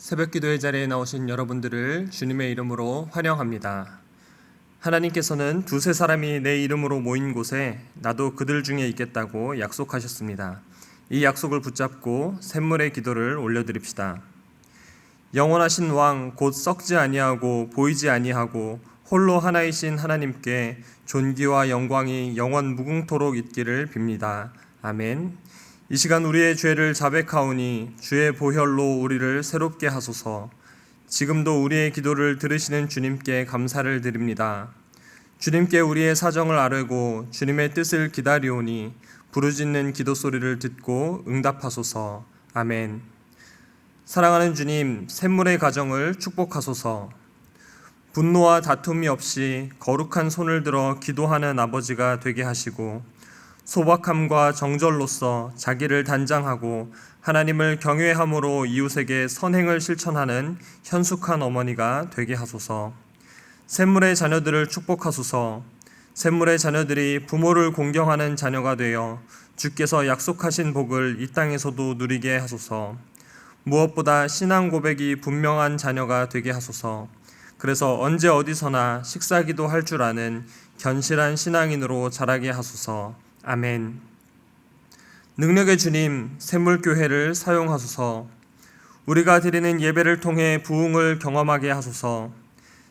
새벽기도의 자리에 나오신 여러분들을 주님의 이름으로 환영합니다. 하나님께서는 두세 사람이 내 이름으로 모인 곳에 나도 그들 중에 있겠다고 약속하셨습니다. 이 약속을 붙잡고 샘물의 기도를 올려드립시다. 영원하신 왕 곧 썩지 아니하고 보이지 아니하고 홀로 하나이신 하나님께 존귀와 영광이 영원 무궁토록 있기를 빕니다. 아멘. 이 시간 우리의 죄를 자백하오니 주의 보혈로 우리를 새롭게 하소서. 지금도 우리의 기도를 들으시는 주님께 감사를 드립니다. 주님께 우리의 사정을 아뢰고 주님의 뜻을 기다리오니 부르짖는 기도 소리를 듣고 응답하소서. 아멘. 사랑하는 주님, 샘물의 가정을 축복하소서. 분노와 다툼이 없이 거룩한 손을 들어 기도하는 아버지가 되게 하시고 소박함과 정절로서 자기를 단장하고 하나님을 경외함으로 이웃에게 선행을 실천하는 현숙한 어머니가 되게 하소서. 샘물의 자녀들을 축복하소서. 샘물의 자녀들이 부모를 공경하는 자녀가 되어 주께서 약속하신 복을 이 땅에서도 누리게 하소서. 무엇보다 신앙 고백이 분명한 자녀가 되게 하소서. 그래서 언제 어디서나 식사기도 할 줄 아는 견실한 신앙인으로 자라게 하소서. 아멘. 능력의 주님, 샘물교회를 사용하소서. 우리가 드리는 예배를 통해 부흥을 경험하게 하소서.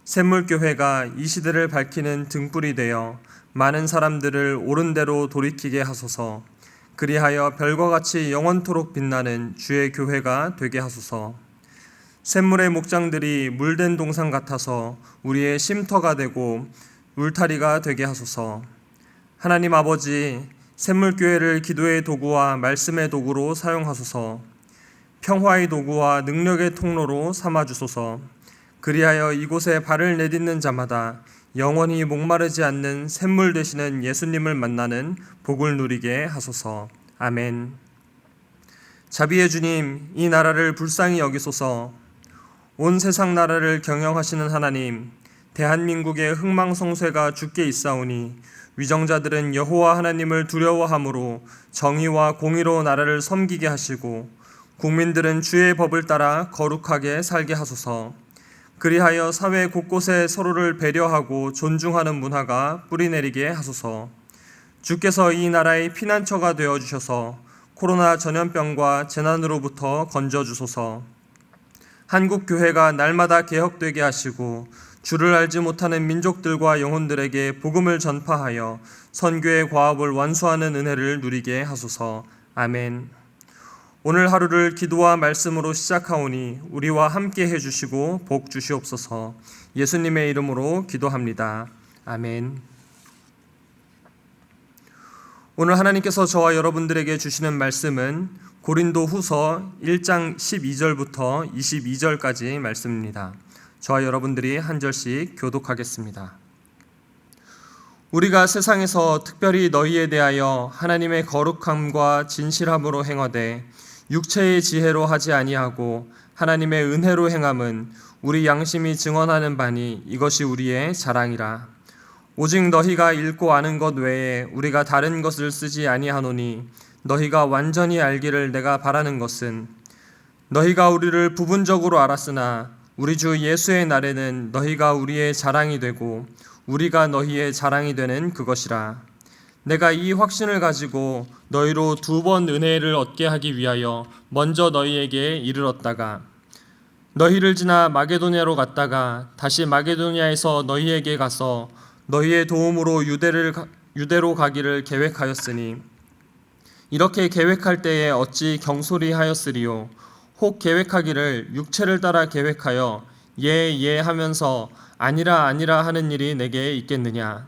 샘물교회가 이 시대를 밝히는 등불이 되어 많은 사람들을 옳은 대로 돌이키게 하소서. 그리하여 별과 같이 영원토록 빛나는 주의 교회가 되게 하소서. 샘물의 목장들이 물된 동산 같아서 우리의 쉼터가 되고 울타리가 되게 하소서. 하나님 아버지, 샘물교회를 기도의 도구와 말씀의 도구로 사용하소서. 평화의 도구와 능력의 통로로 삼아주소서. 그리하여 이곳에 발을 내딛는 자마다 영원히 목마르지 않는 샘물 되시는 예수님을 만나는 복을 누리게 하소서. 아멘. 자비의 주님, 이 나라를 불쌍히 여기소서. 온 세상 나라를 경영하시는 하나님, 대한민국의 흥망성쇠가 주께 있사오니 위정자들은 여호와 하나님을 두려워함으로 정의와 공의로 나라를 섬기게 하시고 국민들은 주의 법을 따라 거룩하게 살게 하소서. 그리하여 사회 곳곳에 서로를 배려하고 존중하는 문화가 뿌리내리게 하소서. 주께서 이 나라의 피난처가 되어주셔서 코로나 전염병과 재난으로부터 건져주소서. 한국교회가 날마다 개혁되게 하시고 주를 알지 못하는 민족들과 영혼들에게 복음을 전파하여 선교의 과업을 완수하는 은혜를 누리게 하소서. 아멘. 오늘 하루를 기도와 말씀으로 시작하오니 우리와 함께 해주시고 복 주시옵소서. 예수님의 이름으로 기도합니다. 아멘. 오늘 하나님께서 저와 여러분들에게 주시는 말씀은 고린도 후서 1장 12절부터 22절까지 말씀입니다. 저와 여러분들이 한 절씩 교독하겠습니다. 우리가 세상에서 특별히 너희에 대하여 하나님의 거룩함과 진실함으로 행하되 육체의 지혜로 하지 아니하고 하나님의 은혜로 행함은 우리 양심이 증언하는 바니 이것이 우리의 자랑이라. 오직 너희가 읽고 아는 것 외에 우리가 다른 것을 쓰지 아니하노니 너희가 완전히 알기를 내가 바라는 것은 너희가 우리를 부분적으로 알았으나 우리 주 예수의 날에는 너희가 우리의 자랑이 되고 우리가 너희의 자랑이 되는 그것이라. 내가 이 확신을 가지고 너희로 2번 은혜를 얻게 하기 위하여 먼저 너희에게 이르렀다가 너희를 지나 마게도냐로 갔다가 다시 마게도냐에서 너희에게 가서 너희의 도움으로 유대로 가기를 계획하였으니 이렇게 계획할 때에 어찌 경솔히 하였으리요. 혹 계획하기를 육체를 따라 계획하여 예 하면서 아니라 하는 일이 내게 있겠느냐.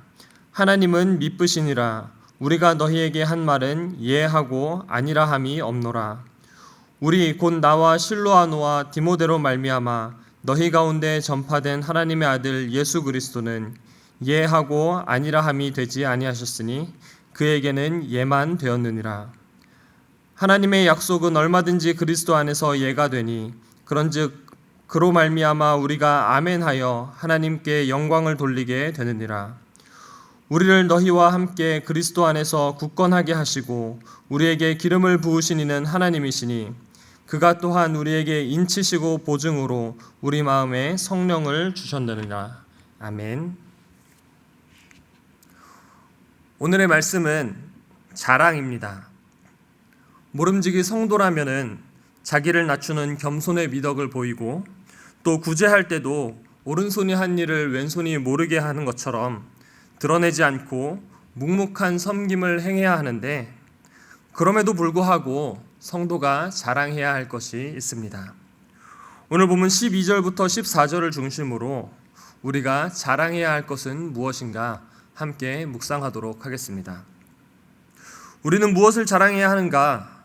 하나님은 미쁘시니라. 우리가 너희에게 한 말은 예하고 아니라 함이 없노라. 우리 곧 나와 실로아노와 디모데로 말미암아 너희 가운데 전파된 하나님의 아들 예수 그리스도는 예하고 아니라 함이 되지 아니하셨으니 그에게는 예만 되었느니라. 하나님의 약속은 얼마든지 그리스도 안에서 예가 되니 그런즉 그로 말미암아 우리가 아멘하여 하나님께 영광을 돌리게 되느니라. 우리를 너희와 함께 그리스도 안에서 굳건하게 하시고 우리에게 기름을 부으신 이는 하나님이시니 그가 또한 우리에게 인치시고 보증으로 우리 마음에 성령을 주셨느니라. 아멘. 오늘의 말씀은 자랑입니다. 모름지기 성도라면은 자기를 낮추는 겸손의 미덕을 보이고 또 구제할 때도 오른손이 한 일을 왼손이 모르게 하는 것처럼 드러내지 않고 묵묵한 섬김을 행해야 하는데, 그럼에도 불구하고 성도가 자랑해야 할 것이 있습니다. 오늘 본문 12절부터 14절을 중심으로 우리가 자랑해야 할 것은 무엇인가 함께 묵상하도록 하겠습니다. 우리는 무엇을 자랑해야 하는가?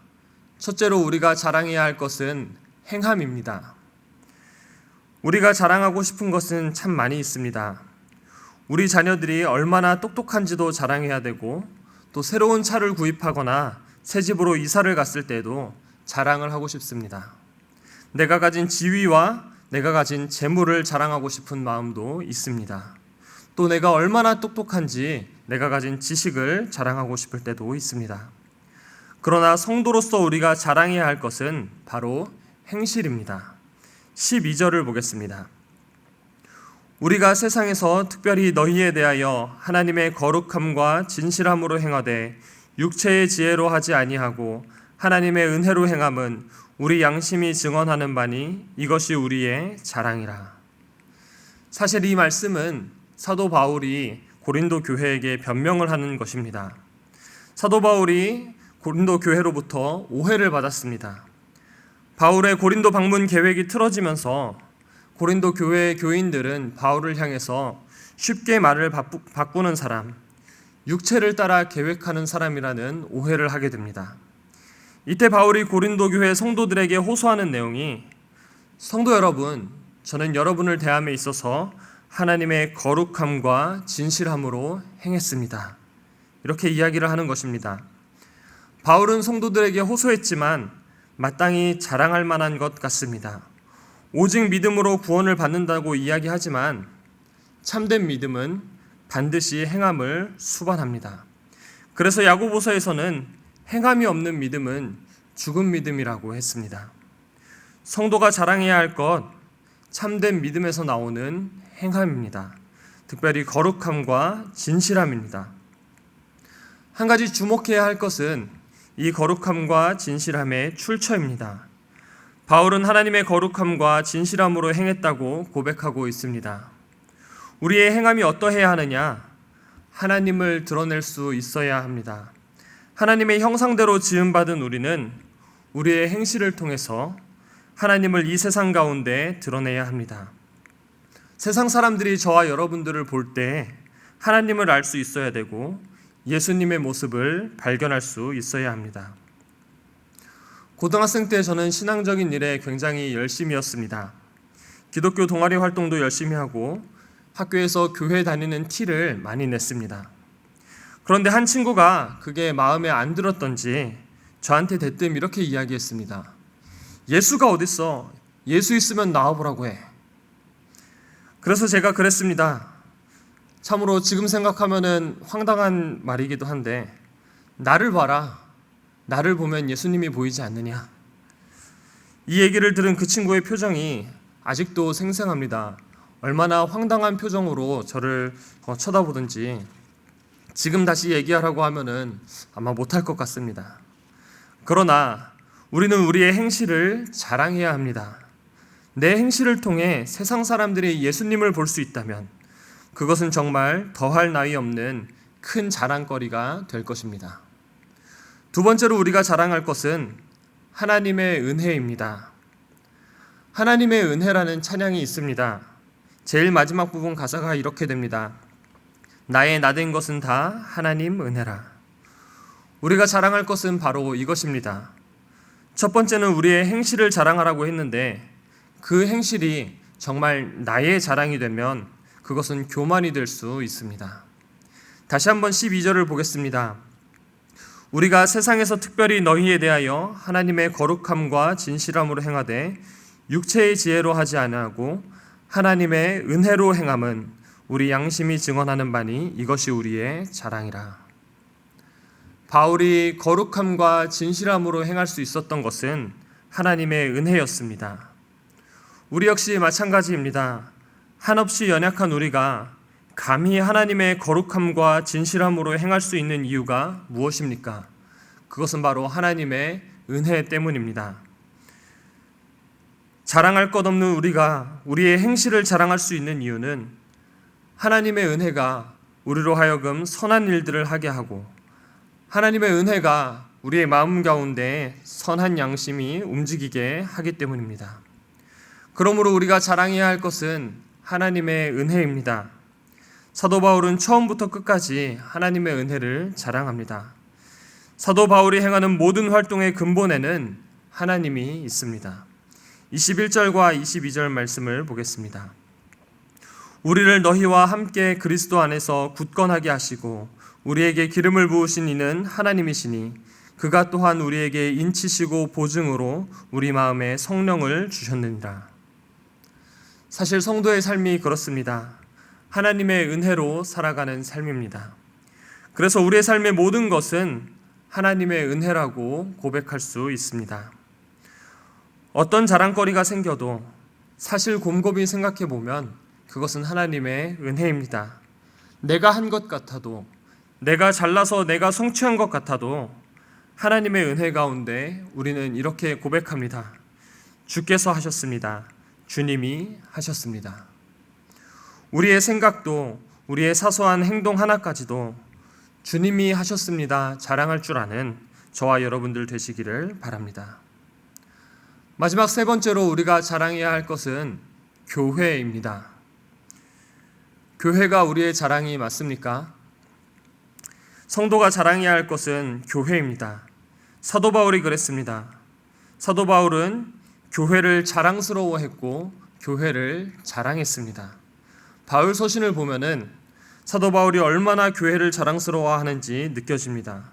첫째로 우리가 자랑해야 할 것은 행함입니다. 우리가 자랑하고 싶은 것은 참 많이 있습니다. 우리 자녀들이 얼마나 똑똑한지도 자랑해야 되고, 또 새로운 차를 구입하거나 새 집으로 이사를 갔을 때도 자랑을 하고 싶습니다. 내가 가진 지위와 내가 가진 재물을 자랑하고 싶은 마음도 있습니다. 또 내가 얼마나 똑똑한지 내가 가진 지식을 자랑하고 싶을 때도 있습니다. 그러나 성도로서 우리가 자랑해야 할 것은 바로 행실입니다. 12절을 보겠습니다. 우리가 세상에서 특별히 너희에 대하여 하나님의 거룩함과 진실함으로 행하되 육체의 지혜로 하지 아니하고 하나님의 은혜로 행함은 우리 양심이 증언하는 바니 이것이 우리의 자랑이라. 사실 이 말씀은 사도 바울이 고린도 교회에게 변명을 하는 것입니다. 사도 바울이 고린도 교회로부터 오해를 받았습니다. 바울의 고린도 방문 계획이 틀어지면서 고린도 교회의 교인들은 바울을 향해서 쉽게 말을 바꾸는 사람, 육체를 따라 계획하는 사람이라는 오해를 하게 됩니다. 이때 바울이 고린도 교회 성도들에게 호소하는 내용이, 성도 여러분, 저는 여러분을 대함에 있어서 하나님의 거룩함과 진실함으로 행했습니다. 이렇게 이야기를 하는 것입니다. 바울은 성도들에게 호소했지만 마땅히 자랑할 만한 것 같습니다. 오직 믿음으로 구원을 받는다고 이야기하지만 참된 믿음은 반드시 행함을 수반합니다. 그래서 야고보서에서는 행함이 없는 믿음은 죽은 믿음이라고 했습니다. 성도가 자랑해야 할 것, 참된 믿음에서 나오는 행함입니다. 특별히 거룩함과 진실함입니다. 한 가지 주목해야 할 것은 이 거룩함과 진실함의 출처입니다. 바울은 하나님의 거룩함과 진실함으로 행했다고 고백하고 있습니다. 우리의 행함이 어떠해야 하느냐? 하나님을 드러낼 수 있어야 합니다. 하나님의 형상대로 지음받은 우리는 우리의 행실을 통해서 하나님을 이 세상 가운데 드러내야 합니다. 세상 사람들이 저와 여러분들을 볼 때 하나님을 알 수 있어야 되고 예수님의 모습을 발견할 수 있어야 합니다. 고등학생 때 저는 신앙적인 일에 굉장히 열심이었습니다. 기독교 동아리 활동도 열심히 하고 학교에서 교회 다니는 티를 많이 냈습니다. 그런데 한 친구가 그게 마음에 안 들었던지 저한테 대뜸 이렇게 이야기했습니다. 예수가 어딨어? 예수 있으면 나와보라고 해. 그래서 제가 그랬습니다. 참으로 지금 생각하면은 황당한 말이기도 한데, 나를 봐라. 나를 보면 예수님이 보이지 않느냐. 이 얘기를 들은 그 친구의 표정이 아직도 생생합니다. 얼마나 황당한 표정으로 저를 쳐다보든지 지금 다시 얘기하라고 하면은 아마 못할 것 같습니다. 그러나 우리는 우리의 행실을 자랑해야 합니다. 내 행실을 통해 세상 사람들이 예수님을 볼 수 있다면 그것은 정말 더할 나위 없는 큰 자랑거리가 될 것입니다. 두 번째로 우리가 자랑할 것은 하나님의 은혜입니다. 하나님의 은혜라는 찬양이 있습니다. 제일 마지막 부분 가사가 이렇게 됩니다. 나의 나된 것은 다 하나님 은혜라. 우리가 자랑할 것은 바로 이것입니다. 첫 번째는 우리의 행실을 자랑하라고 했는데, 그 행실이 정말 나의 자랑이 되면 그것은 교만이 될 수 있습니다. 다시 한번 12절을 보겠습니다. 우리가 세상에서 특별히 너희에 대하여 하나님의 거룩함과 진실함으로 행하되 육체의 지혜로 하지 아니하고 하나님의 은혜로 행함은 우리 양심이 증언하는 바니 이것이 우리의 자랑이라. 바울이 거룩함과 진실함으로 행할 수 있었던 것은 하나님의 은혜였습니다. 우리 역시 마찬가지입니다. 한없이 연약한 우리가 감히 하나님의 거룩함과 진실함으로 행할 수 있는 이유가 무엇입니까? 그것은 바로 하나님의 은혜 때문입니다. 자랑할 것 없는 우리가 우리의 행실을 자랑할 수 있는 이유는 하나님의 은혜가 우리로 하여금 선한 일들을 하게 하고 하나님의 은혜가 우리의 마음 가운데 선한 양심이 움직이게 하기 때문입니다. 그러므로 우리가 자랑해야 할 것은 하나님의 은혜입니다. 사도 바울은 처음부터 끝까지 하나님의 은혜를 자랑합니다. 사도 바울이 행하는 모든 활동의 근본에는 하나님이 있습니다. 21절과 22절 말씀을 보겠습니다. 우리를 너희와 함께 그리스도 안에서 굳건하게 하시고 우리에게 기름을 부으신 이는 하나님이시니 그가 또한 우리에게 인치시고 보증으로 우리 마음에 성령을 주셨느니라. 사실 성도의 삶이 그렇습니다. 하나님의 은혜로 살아가는 삶입니다. 그래서 우리의 삶의 모든 것은 하나님의 은혜라고 고백할 수 있습니다. 어떤 자랑거리가 생겨도 사실 곰곰이 생각해 보면 그것은 하나님의 은혜입니다. 내가 한 것 같아도, 내가 잘나서 내가 성취한 것 같아도 하나님의 은혜 가운데 우리는 이렇게 고백합니다. 주께서 하셨습니다. 주님이 하셨습니다. 우리의 생각도, 우리의 사소한 행동 하나까지도 주님이 하셨습니다. 자랑할 줄 아는 저와 여러분들 되시기를 바랍니다. 마지막 세 번째로 우리가 자랑해야 할 것은 교회입니다. 교회가 우리의 자랑이 맞습니까? 성도가 자랑해야 할 것은 교회입니다. 사도 바울이 그랬습니다. 사도 바울은 교회를 자랑스러워했고 교회를 자랑했습니다. 바울 서신을 보면은 사도 바울이 얼마나 교회를 자랑스러워하는지 느껴집니다.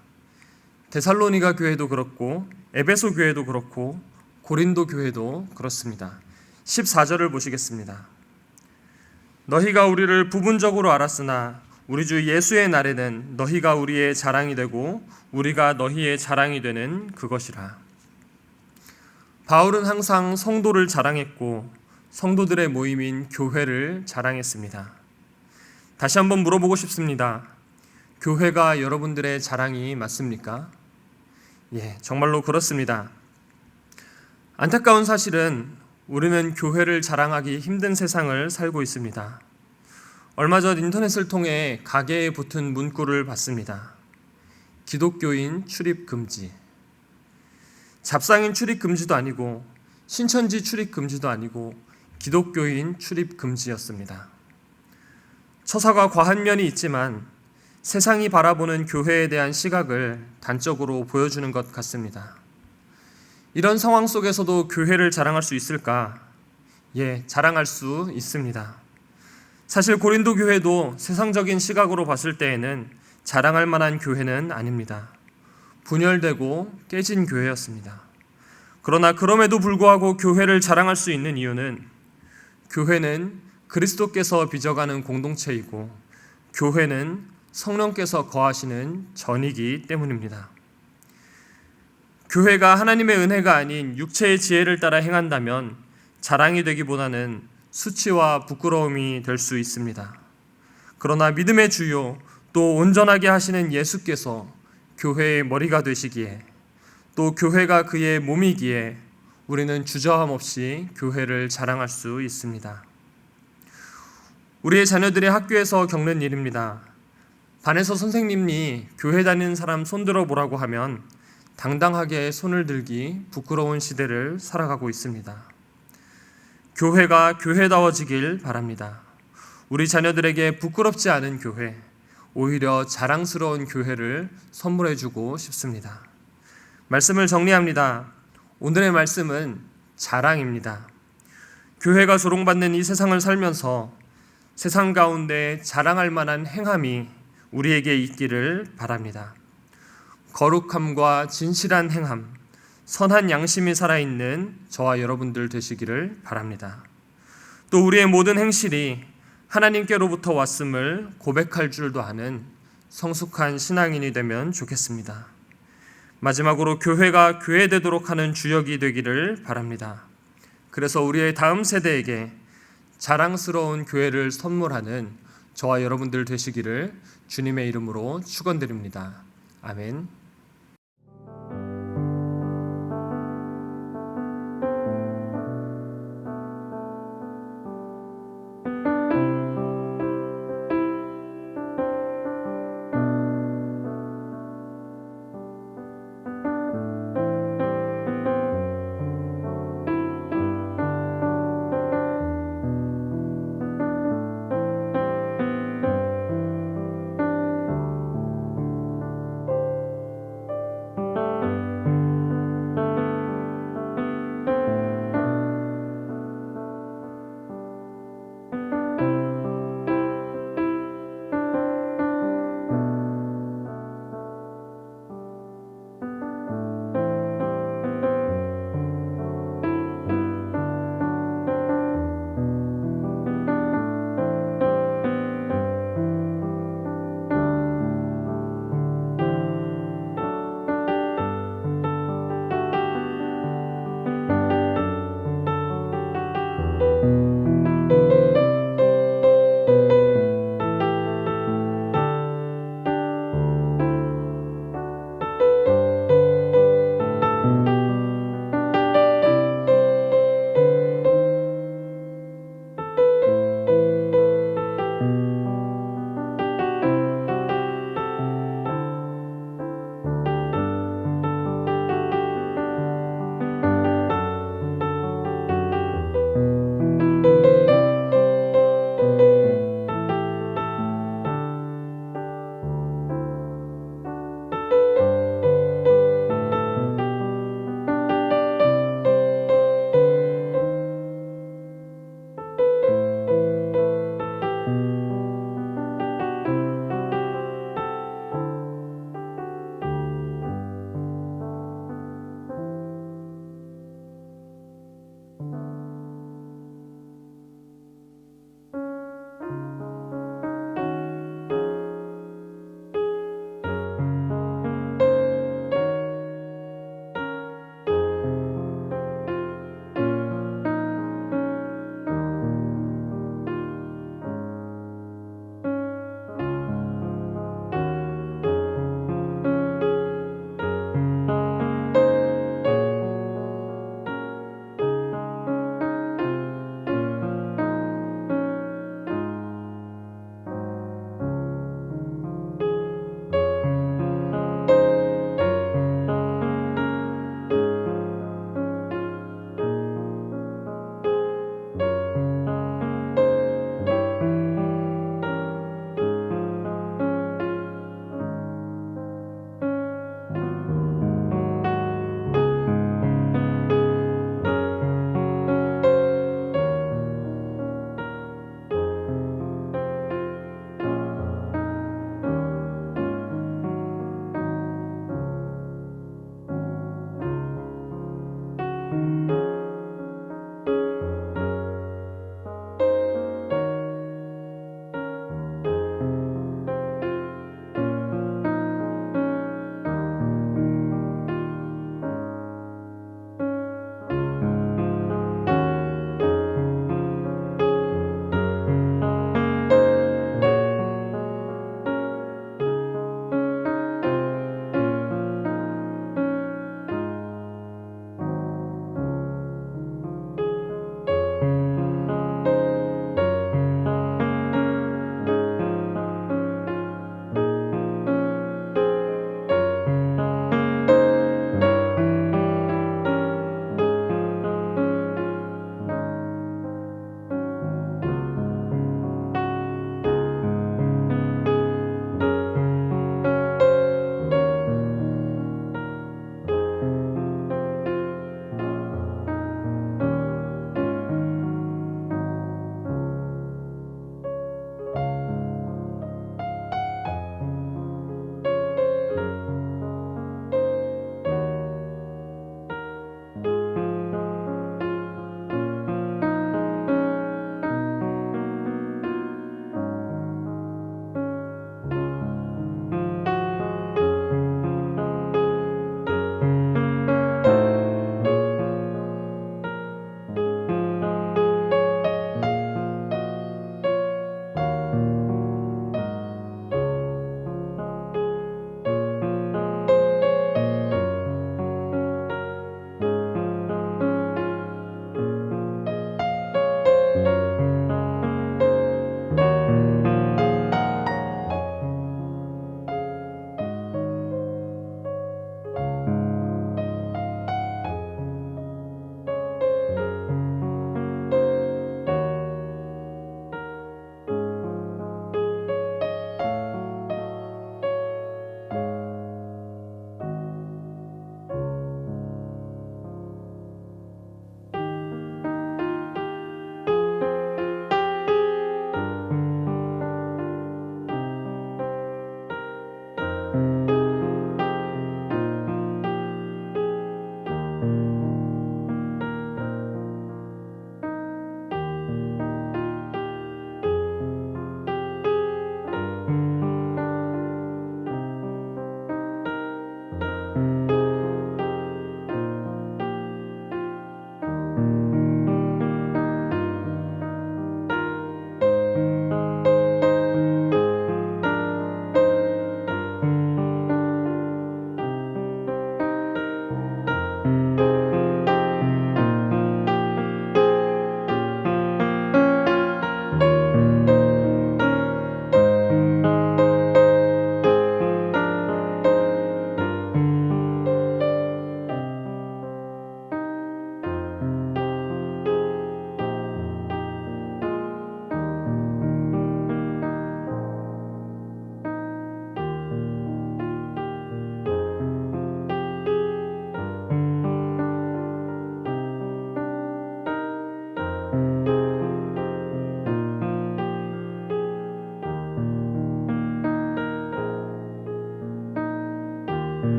데살로니가 교회도 그렇고 에베소 교회도 그렇고 고린도 교회도 그렇습니다. 14절을 보시겠습니다. 너희가 우리를 부분적으로 알았으나 우리 주 예수의 날에는 너희가 우리의 자랑이 되고 우리가 너희의 자랑이 되는 그것이라. 바울은 항상 성도를 자랑했고 성도들의 모임인 교회를 자랑했습니다. 다시 한번 물어보고 싶습니다. 교회가 여러분들의 자랑이 맞습니까? 예, 정말로 그렇습니다. 안타까운 사실은 우리는 교회를 자랑하기 힘든 세상을 살고 있습니다. 얼마 전 인터넷을 통해 가게에 붙은 문구를 봤습니다. 기독교인 출입 금지. 잡상인 출입 금지도 아니고 신천지 출입 금지도 아니고 기독교인 출입 금지였습니다. 처사가 과한 면이 있지만 세상이 바라보는 교회에 대한 시각을 단적으로 보여주는 것 같습니다. 이런 상황 속에서도 교회를 자랑할 수 있을까? 예, 자랑할 수 있습니다. 사실 고린도 교회도 세상적인 시각으로 봤을 때에는 자랑할 만한 교회는 아닙니다. 분열되고 깨진 교회였습니다. 그러나 그럼에도 불구하고 교회를 자랑할 수 있는 이유는 교회는 그리스도께서 빚어가는 공동체이고 교회는 성령께서 거하시는 전이기 때문입니다. 교회가 하나님의 은혜가 아닌 육체의 지혜를 따라 행한다면 자랑이 되기보다는 수치와 부끄러움이 될 수 있습니다. 그러나 믿음의 주요 또 온전하게 하시는 예수께서 교회의 머리가 되시기에 또 교회가 그의 몸이기에 우리는 주저함 없이 교회를 자랑할 수 있습니다. 우리의 자녀들이 학교에서 겪는 일입니다. 반에서 선생님이 교회 다니는 사람 손들어 보라고 하면 당당하게 손을 들기 부끄러운 시대를 살아가고 있습니다. 교회가 교회다워지길 바랍니다. 우리 자녀들에게 부끄럽지 않은 교회, 오히려 자랑스러운 교회를 선물해주고 싶습니다. 말씀을 정리합니다. 오늘의 말씀은 자랑입니다. 교회가 조롱받는 이 세상을 살면서 세상 가운데 자랑할 만한 행함이 우리에게 있기를 바랍니다. 거룩함과 진실한 행함, 선한 양심이 살아있는 저와 여러분들 되시기를 바랍니다. 또 우리의 모든 행실이 하나님께로부터 왔음을 고백할 줄도 아는 성숙한 신앙인이 되면 좋겠습니다. 마지막으로 교회가 교회되도록 하는 주역이 되기를 바랍니다. 그래서 우리의 다음 세대에게 자랑스러운 교회를 선물하는 저와 여러분들 되시기를 주님의 이름으로 축원드립니다. 아멘.